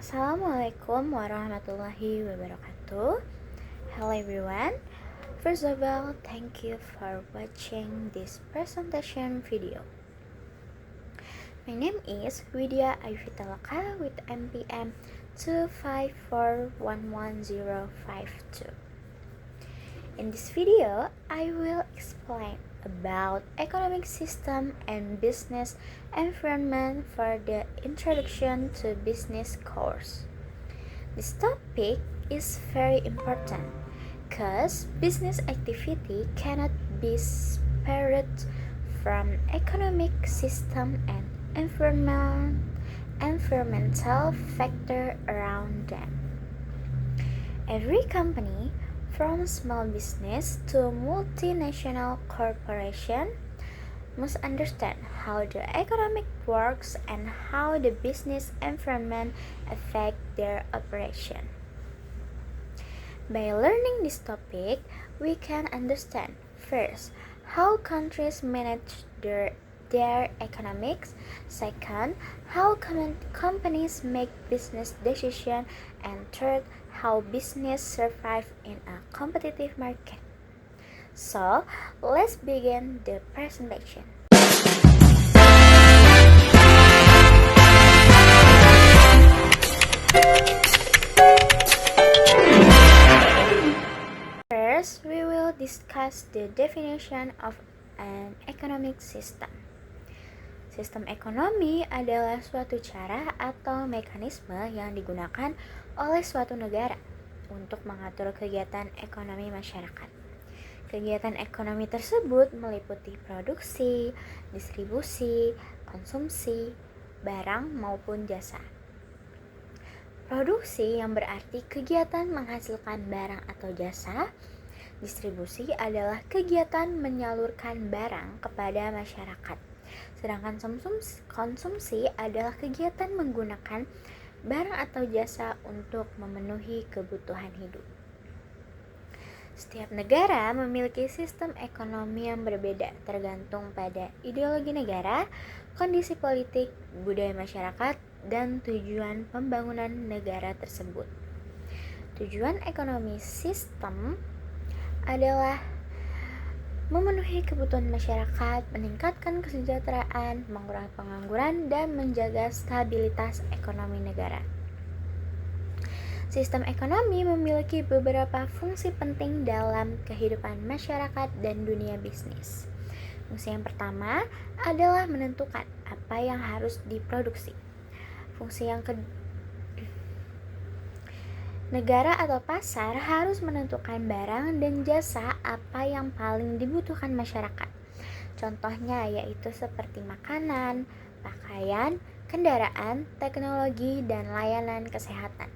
Assalamualaikum warahmatullahi wabarakatuh. Hello everyone. First of all, thank you for watching this presentation video. My name is Widya Ayvitalaka with MPM 254111052. In this video, I will explain about economic system and business environment for the introduction to business course. This topic is very important because business activity cannot be separated from economic system and environmental factor around them. Every company, from small business to multinational corporation, must understand how the economic works and how the business environment affect their operation. By learning this topic, we can understand first how countries manage their economics, second, how companies make business decisions, and third, how business survive in a competitive market. So, let's begin the presentation. First, we will discuss the definition of an economic system. Sistem ekonomi adalah suatu cara atau mekanisme yang digunakan oleh suatu negara untuk mengatur kegiatan ekonomi masyarakat. Kegiatan ekonomi tersebut meliputi produksi, distribusi, konsumsi, barang maupun jasa. Produksi yang berarti kegiatan menghasilkan barang atau jasa. Distribusi adalah kegiatan menyalurkan barang kepada masyarakat. Sedangkan konsumsi adalah kegiatan menggunakan barang atau jasa untuk memenuhi kebutuhan hidup. Setiap negara memiliki sistem ekonomi yang berbeda tergantung pada ideologi negara, kondisi politik, budaya masyarakat, dan tujuan pembangunan negara tersebut. Tujuan ekonomi sistem adalah memenuhi kebutuhan masyarakat, meningkatkan kesejahteraan, mengurangi pengangguran, dan menjaga stabilitas ekonomi negara. Sistem ekonomi memiliki beberapa fungsi penting dalam kehidupan masyarakat dan dunia bisnis. Fungsi yang pertama adalah menentukan apa yang harus diproduksi. Fungsi yang kedua, negara atau pasar harus menentukan barang dan jasa apa yang paling dibutuhkan masyarakat. Contohnya yaitu seperti makanan, pakaian, kendaraan, teknologi, dan layanan kesehatan.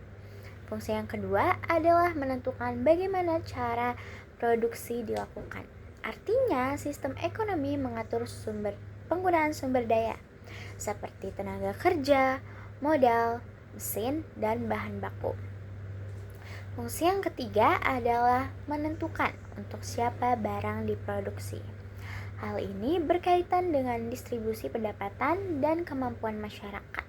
Fungsi yang kedua adalah menentukan bagaimana cara produksi dilakukan. Artinya, sistem ekonomi mengatur penggunaan sumber daya seperti tenaga kerja, modal, mesin, dan bahan baku. Fungsi yang ketiga adalah menentukan untuk siapa barang diproduksi. Hal ini berkaitan dengan distribusi pendapatan dan kemampuan masyarakat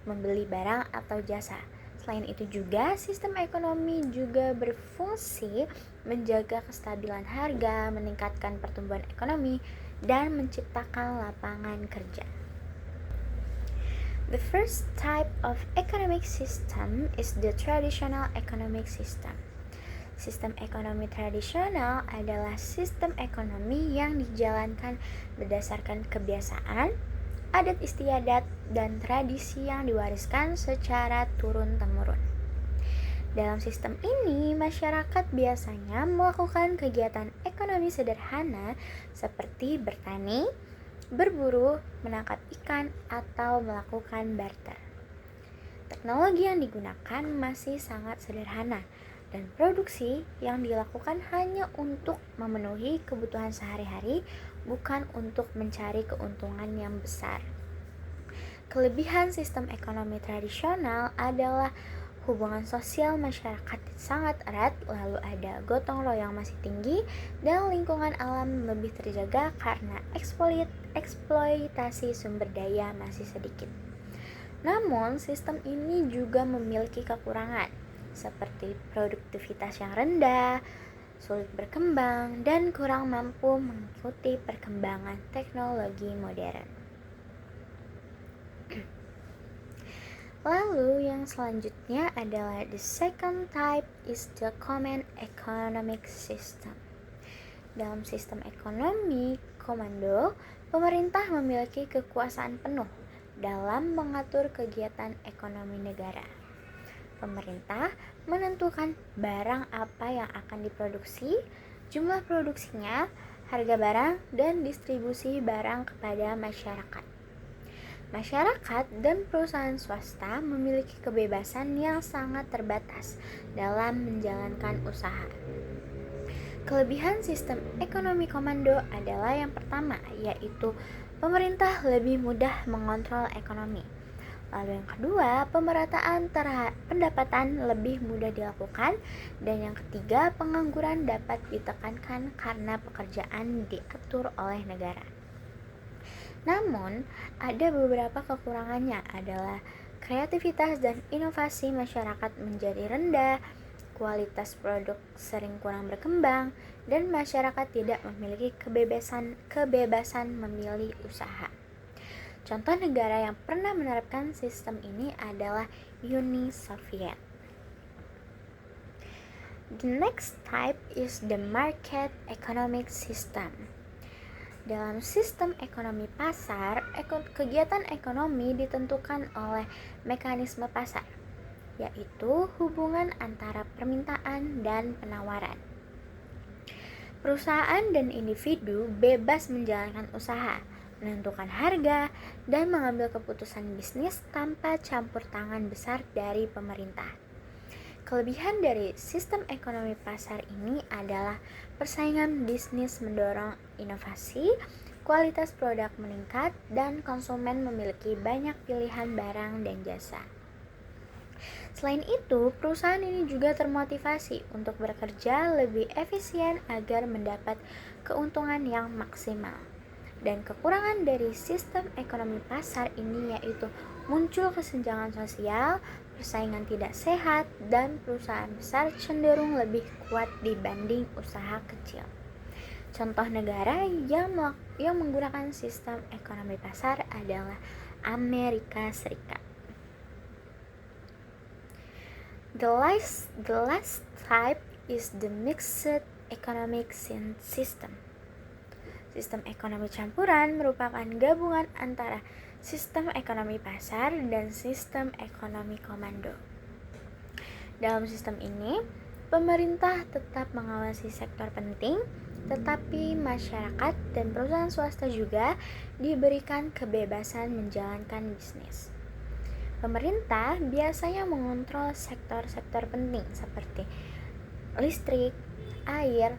membeli barang atau jasa. Selain itu juga, sistem ekonomi juga berfungsi menjaga kestabilan harga, meningkatkan pertumbuhan ekonomi, dan menciptakan lapangan kerja. The first type of economic system is the traditional economic system. Sistem ekonomi tradisional adalah sistem ekonomi yang dijalankan berdasarkan kebiasaan, adat istiadat, dan tradisi yang diwariskan secara turun-temurun. Dalam sistem ini, masyarakat biasanya melakukan kegiatan ekonomi sederhana seperti bertani, berburu, menangkap ikan, atau melakukan barter. Teknologi yang digunakan masih sangat sederhana dan produksi yang dilakukan hanya untuk memenuhi kebutuhan sehari-hari, bukan untuk mencari keuntungan yang besar. Kelebihan sistem ekonomi tradisional adalah hubungan sosial masyarakat sangat erat, lalu ada gotong royong masih tinggi, dan lingkungan alam lebih terjaga karena eksploitasi sumber daya masih sedikit. Namun, sistem ini juga memiliki kekurangan, seperti produktivitas yang rendah, sulit berkembang, dan kurang mampu mengikuti perkembangan teknologi modern. Lalu yang selanjutnya adalah the second type is the command economic system. Dalam sistem ekonomi komando, pemerintah memiliki kekuasaan penuh dalam mengatur kegiatan ekonomi negara. Pemerintah menentukan barang apa yang akan diproduksi, jumlah produksinya, harga barang, dan distribusi barang kepada masyarakat. Masyarakat dan perusahaan swasta memiliki kebebasan yang sangat terbatas dalam menjalankan usaha. Kelebihan sistem ekonomi komando adalah yang pertama, yaitu pemerintah lebih mudah mengontrol ekonomi. Lalu yang kedua, pemerataan pendapatan lebih mudah dilakukan. Dan yang ketiga, pengangguran dapat ditekankan karena pekerjaan diatur oleh negara. Namun, ada beberapa kekurangannya adalah kreativitas dan inovasi masyarakat menjadi rendah, kualitas produk sering kurang berkembang, dan masyarakat tidak memiliki kebebasan memilih usaha. Contoh negara yang pernah menerapkan sistem ini adalah Uni Soviet. The next type is the market economic system. Dalam sistem ekonomi pasar, kegiatan ekonomi ditentukan oleh mekanisme pasar, yaitu hubungan antara permintaan dan penawaran. Perusahaan dan individu bebas menjalankan usaha, menentukan harga, dan mengambil keputusan bisnis tanpa campur tangan besar dari pemerintah. Kelebihan dari sistem ekonomi pasar ini adalah persaingan bisnis mendorong inovasi, kualitas produk meningkat, dan konsumen memiliki banyak pilihan barang dan jasa. Selain itu, perusahaan ini juga termotivasi untuk bekerja lebih efisien agar mendapat keuntungan yang maksimal. Dan kekurangan dari sistem ekonomi pasar ini yaitu muncul kesenjangan sosial, persaingan tidak sehat, dan perusahaan besar cenderung lebih kuat dibanding usaha kecil. Contoh negara yang menggunakan sistem ekonomi pasar adalah Amerika Serikat. The last type is the mixed economic system. Sistem ekonomi campuran merupakan gabungan antara sistem ekonomi pasar dan sistem ekonomi komando. Dalam sistem ini, pemerintah tetap mengawasi sektor penting, tetapi masyarakat dan perusahaan swasta juga diberikan kebebasan menjalankan bisnis. Pemerintah biasanya mengontrol sektor-sektor penting seperti listrik, air,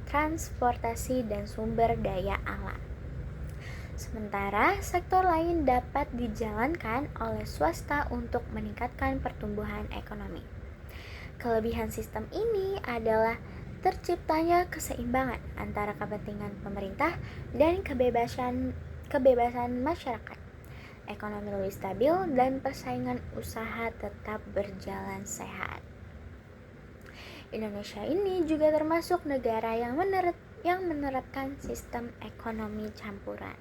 transportasi, dan sumber daya alam. Sementara sektor lain dapat dijalankan oleh swasta untuk meningkatkan pertumbuhan ekonomi. Kelebihan sistem ini adalah terciptanya keseimbangan antara kepentingan pemerintah dan kebebasan masyarakat. Ekonomi lebih stabil dan persaingan usaha tetap berjalan sehat. Indonesia ini juga termasuk negara yang menerapkan sistem ekonomi campuran.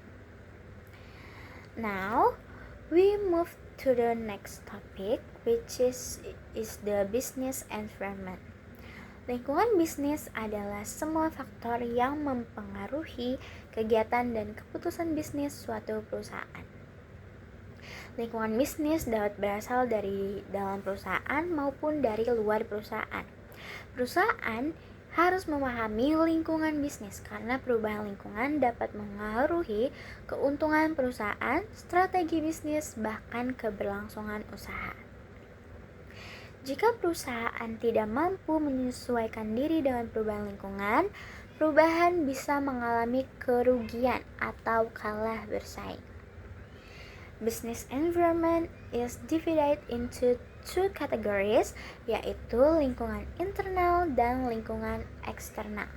Now, we move to the next topic, which is the business environment. Lingkungan bisnis adalah semua faktor yang mempengaruhi kegiatan dan keputusan bisnis suatu perusahaan. Lingkungan bisnis dapat berasal dari dalam perusahaan maupun dari luar perusahaan. Perusahaan harus memahami lingkungan bisnis karena perubahan lingkungan dapat mengaruhi keuntungan perusahaan, strategi bisnis, bahkan keberlangsungan usaha. Jika perusahaan tidak mampu menyesuaikan diri dengan perubahan lingkungan, perubahan bisa mengalami kerugian atau kalah bersaing. Business environment is divided into two categories, yaitu lingkungan internal dan lingkungan eksternal.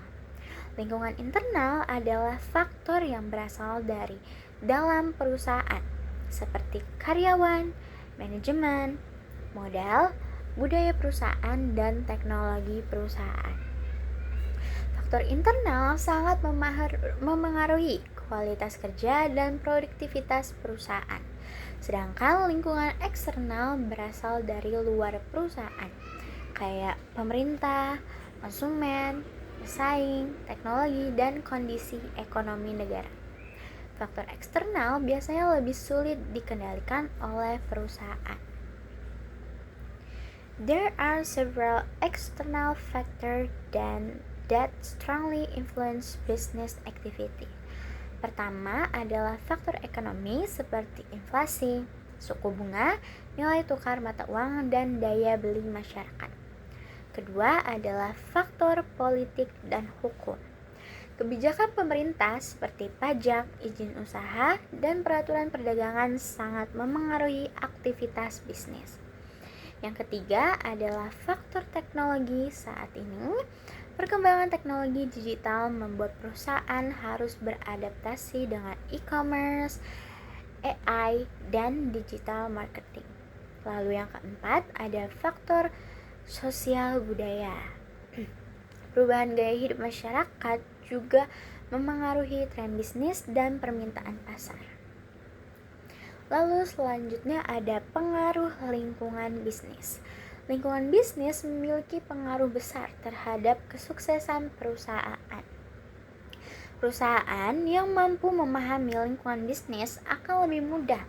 Lingkungan internal adalah faktor yang berasal dari dalam perusahaan, seperti karyawan, manajemen, modal, budaya perusahaan, dan teknologi perusahaan. Faktor internal sangat memengaruhi kualitas kerja dan produktivitas perusahaan. Sedangkan lingkungan eksternal berasal dari luar perusahaan, kayak pemerintah, konsumen, pesaing, teknologi, dan kondisi ekonomi negara. Faktor eksternal biasanya lebih sulit dikendalikan oleh perusahaan. There are several external factors that strongly influence business activity. Pertama adalah faktor ekonomi seperti inflasi, suku bunga, nilai tukar mata uang, dan daya beli masyarakat. Kedua adalah faktor politik dan hukum. Kebijakan pemerintah seperti pajak, izin usaha, dan peraturan perdagangan sangat memengaruhi aktivitas bisnis. Yang ketiga adalah faktor teknologi. Saat ini, perkembangan teknologi digital membuat perusahaan harus beradaptasi dengan e-commerce, AI, dan digital marketing. Lalu yang keempat ada faktor sosial budaya. Perubahan gaya hidup masyarakat juga memengaruhi tren bisnis dan permintaan pasar. Lalu selanjutnya ada pengaruh lingkungan bisnis. Lingkungan bisnis memiliki pengaruh besar terhadap kesuksesan perusahaan. Perusahaan yang mampu memahami lingkungan bisnis akan lebih mudah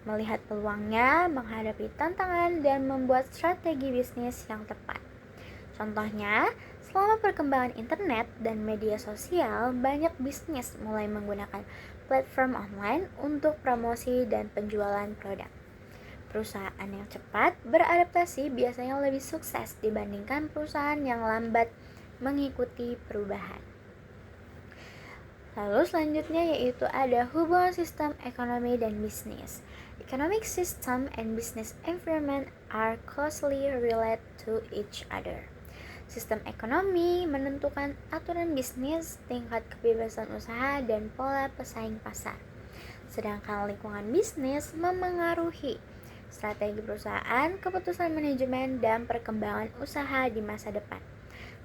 melihat peluangnya, menghadapi tantangan, dan membuat strategi bisnis yang tepat. Contohnya, selama perkembangan internet dan media sosial, banyak bisnis mulai menggunakan platform online untuk promosi dan penjualan produk. Perusahaan yang cepat beradaptasi biasanya lebih sukses dibandingkan perusahaan yang lambat mengikuti perubahan. Lalu selanjutnya yaitu ada hubungan sistem ekonomi dan bisnis. Economic system and business environment are closely related to each other. Sistem ekonomi menentukan aturan bisnis, tingkat kebebasan usaha, dan pola pesaing pasar. Sedangkan lingkungan bisnis memengaruhi strategi perusahaan, keputusan manajemen, dan perkembangan usaha di masa depan.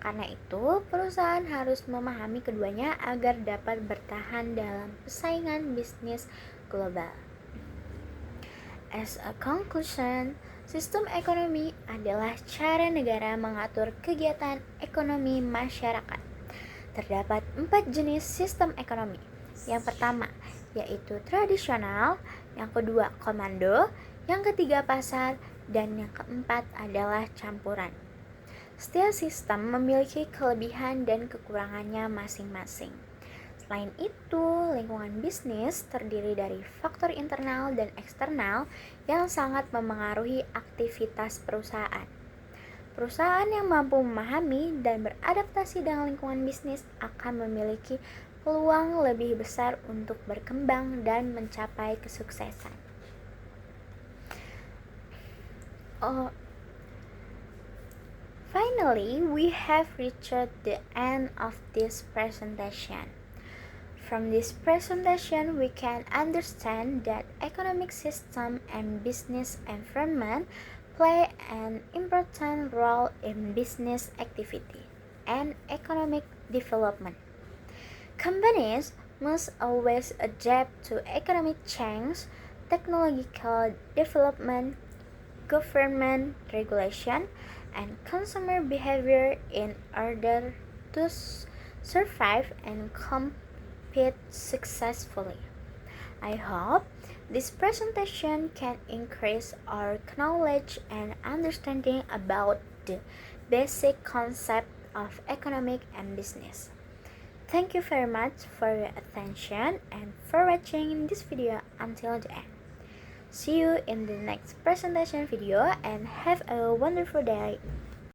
Karena itu, perusahaan harus memahami keduanya agar dapat bertahan dalam persaingan bisnis global. As a conclusion, sistem ekonomi adalah cara negara mengatur kegiatan ekonomi masyarakat. Terdapat 4 jenis sistem ekonomi. Yang pertama, yaitu tradisional, yang kedua komando, yang ketiga pasar, dan yang keempat adalah campuran. Setiap sistem memiliki kelebihan dan kekurangannya masing-masing. Selain itu, lingkungan bisnis terdiri dari faktor internal dan eksternal yang sangat memengaruhi aktivitas perusahaan. Perusahaan yang mampu memahami dan beradaptasi dengan lingkungan bisnis akan memiliki peluang lebih besar untuk berkembang dan mencapai kesuksesan. Finally, we have reached the end of this presentation. From this presentation, we can understand that economic system and business environment play an important role in business activity and economic development. Companies must always adapt to economic change, technological development, government regulation, and consumer behavior in order to survive and compete successfully. I hope this presentation can increase our knowledge and understanding about the basic concept of economic and business. Thank you very much for your attention and for watching this video until the end. See you in the next presentation video and have a wonderful day.